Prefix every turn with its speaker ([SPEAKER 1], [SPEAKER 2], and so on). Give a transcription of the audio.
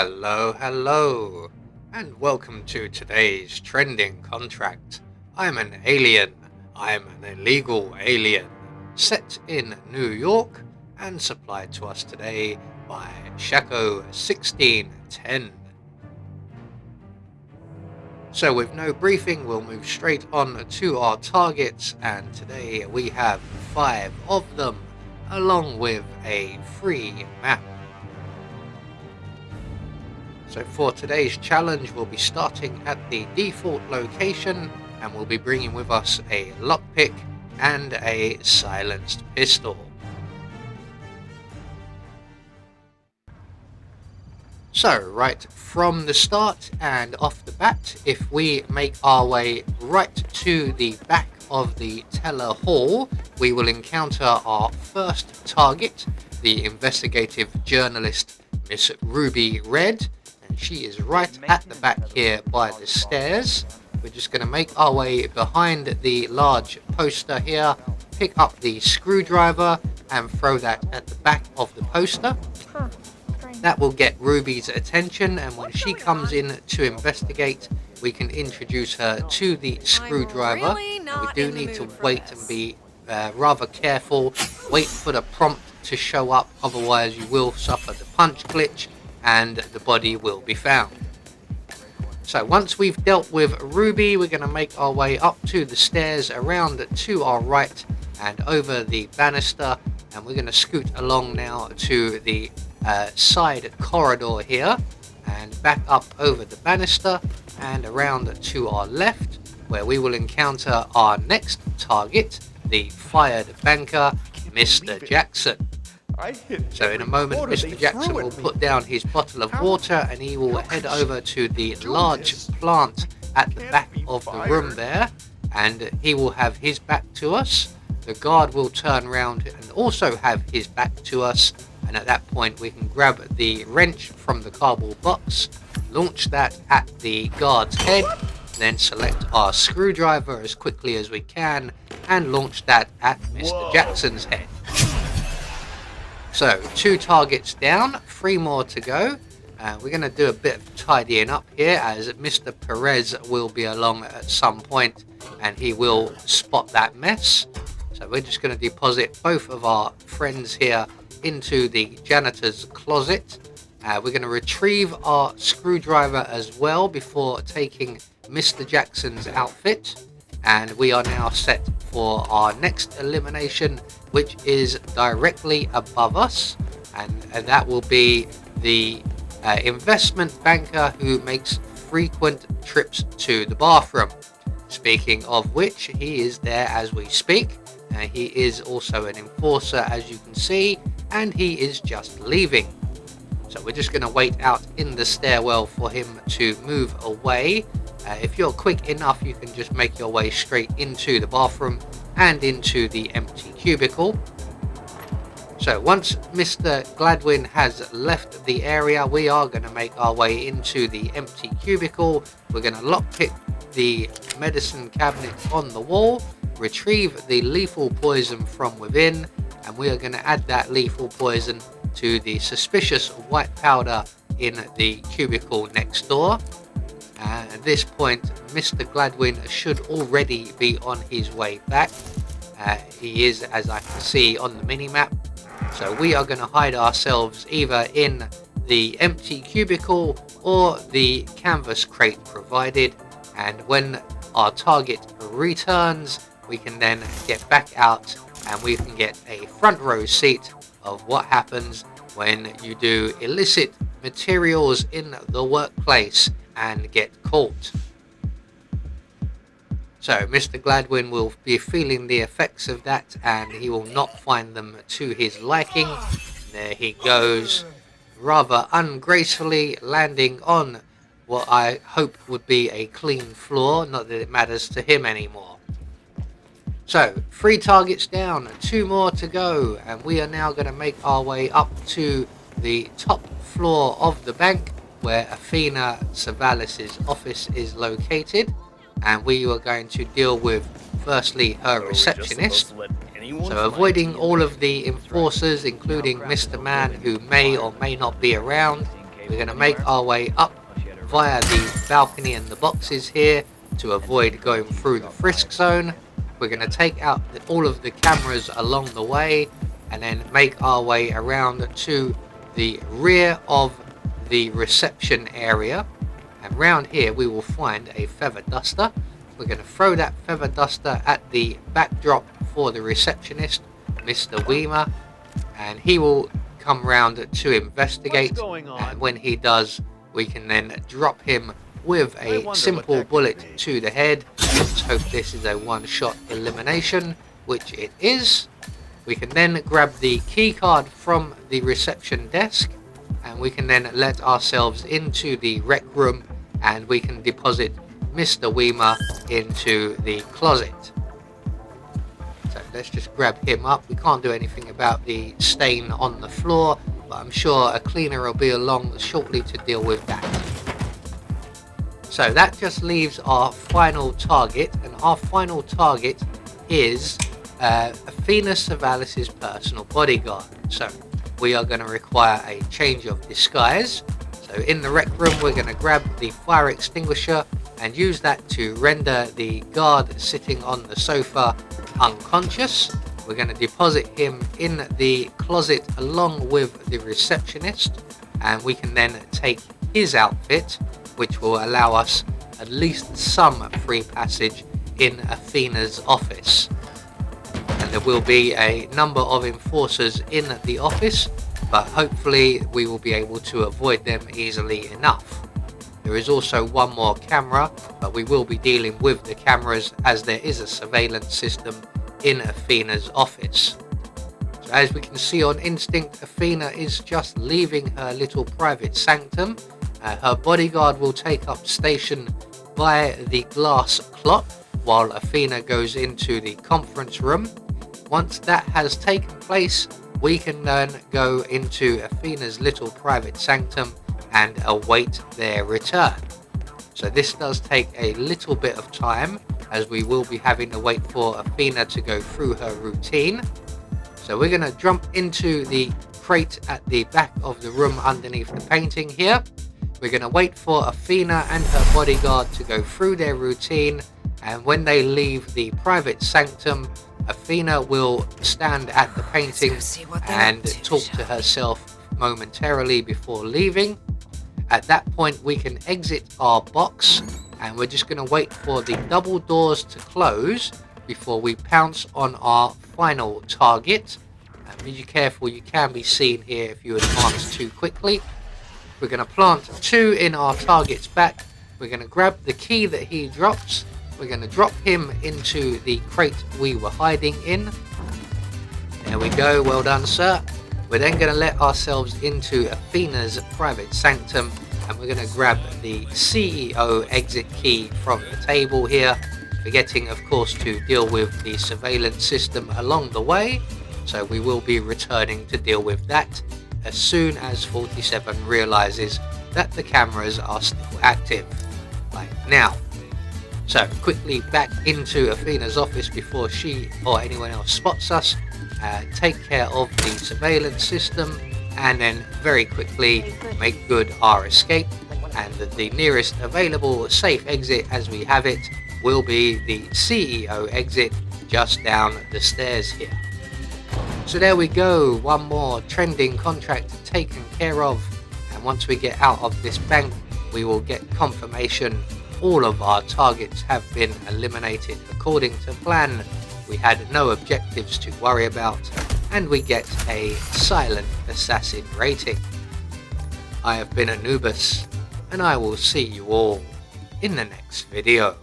[SPEAKER 1] Hello, and welcome to today's trending contract. I'm an alien. I'm an illegal alien, set in New York and supplied to us today by Shaco 1610. So with no briefing, we'll move straight on to our targets, and today we have 5 of them, along with a free map. So for today's challenge, we'll be starting at the default location, and we'll be bringing with us a lockpick and a silenced pistol. So right from the start and off the bat, if we make our way right to the back of the teller hall, we will encounter our first target, the investigative journalist Miss Ruby Red. She is right at the back here by the stairs. We're just going to make our way behind the large poster here, pick up the screwdriver and throw that at the back of the poster. That will get Ruby's attention, and when she comes in to investigate, we can introduce her to the screwdriver. We do need to wait and be rather careful, wait for the prompt to show up, otherwise you will suffer the punch glitch and the body will be found. So once we've dealt with Ruby, we're going to make our way up to the stairs, around to our right and over the banister, and we're going to scoot along now to the side corridor here and back up over the banister and around to our left, where we will encounter our next target, the fired banker Mr. Jackson. So in a moment, Mr. Jackson will put down his bottle of water and he will head over to the large plant at the back of the room there, and he will have his back to us. The guard will turn around and also have his back to us, and at that point we can grab the wrench from the cardboard box, launch that at the guard's head, then select our screwdriver as quickly as we can and launch that at Mr. Jackson's head. So 2 targets down, 3 more to go. We're going to do a bit of tidying up here, as Mr. Perez will be along at some point and he will spot that mess. So we're just going to deposit both of our friends here into the janitor's closet. We're going to retrieve our screwdriver as well before taking Mr. Jackson's outfit. And we are now set for our next elimination, which is directly above us, and that will be the investment banker who makes frequent trips to the bathroom. Speaking of which, he is there as we speak. He is also an enforcer, as you can see, and he is just leaving. So we're just going to wait out in the stairwell for him to move away. If you're quick enough, you can just make your way straight into the bathroom and into the empty cubicle. So once Mr. Gladwin has left the area, we are going to make our way into the empty cubicle. We're going to lockpick the medicine cabinet on the wall, retrieve the lethal poison from within, and we are going to add that lethal poison to the suspicious white powder in the cubicle next door. At this point, Mr. Gladwin should already be on his way back. He is, as I can see on the mini-map. So we are going to hide ourselves either in the empty cubicle or the canvas crate provided. And when our target returns, we can then get back out and we can get a front row seat of what happens when you do illicit materials in the workplace and get caught. So Mr. Gladwin will be feeling the effects of that, and he will not find them to his liking. There he goes, rather ungracefully landing on what I hope would be a clean floor, not that it matters to him anymore. So 3 targets down, 2 more to go, and we are now going to make our way up to the top floor of the bank, where Athena Savalas' office is located, and we are going to deal with firstly her receptionist. So avoiding all of the enforcers, including Mr. Man, who may or may not be around, We're going to make our way up via the balcony and the boxes here to avoid going through the frisk zone. We're going to take out all of the cameras along the way and then make our way around to the rear of the reception area. And round here we will find a feather duster. We're going to throw that feather duster at the backdrop for the receptionist, Mr. Weimer, and he will come round to investigate. And when he does, we can then drop him with a simple bullet to the head. Let's hope this is a one-shot elimination, which it is. We can then grab the key card from the reception desk, and we can then let ourselves into the rec room, and we can deposit Mr. Weimer into the closet. So let's just grab him up. We can't do anything about the stain on the floor, but I'm sure a cleaner will be along shortly to deal with that. So that just leaves our final target, and our final target is Athena Savalas's personal bodyguard. So we are going to require a change of disguise. So in the rec room, we're going to grab the fire extinguisher and use that to render the guard sitting on the sofa unconscious. We're going to deposit him in the closet along with the receptionist, and we can then take his outfit, which will allow us at least some free passage in Athena's office. And there will be a number of enforcers in the office, but hopefully we will be able to avoid them easily enough. There is also one more camera, but we will be dealing with the cameras as there is a surveillance system in Athena's office. So as we can see on instinct, Athena is just leaving her little private sanctum. Her bodyguard will take up station by the glass clock while Athena goes into the conference room. Once that has taken place, we can then go into Athena's little private sanctum and await their return. So this does take a little bit of time, as we will be having to wait for Athena to go through her routine. So we're going to jump into the crate at the back of the room underneath the painting here. We're going to wait for Athena and her bodyguard to go through their routine, and when they leave the private sanctum, Athena will stand at the painting and talk to herself momentarily before leaving. At that point, we can exit our box, and we're just going to wait for the double doors to close before we pounce on our final target. And be careful, you can be seen here if you advance too quickly. We're going to plant 2 in our target's back. We're going to grab the key that he drops. We're going to drop him into the crate we were hiding in. There we go, well done, sir. We're then going to let ourselves into Athena's private sanctum, and we're going to grab the CEO exit key from the table here, forgetting of course to deal with the surveillance system along the way. So we will be returning to deal with that as soon as 47 realizes that the cameras are still active, like now. So quickly back into Athena's office before she or anyone else spots us, take care of the surveillance system, and then very quickly make good our escape. And the nearest available safe exit as we have it will be the CEO exit just down the stairs here. So there we go, one more trending contract taken care of, and once we get out of this bank we will get confirmation all of our targets have been eliminated according to plan. We had no objectives to worry about, and we get a silent assassin rating. I have been Anubis, and I will see you all in the next video.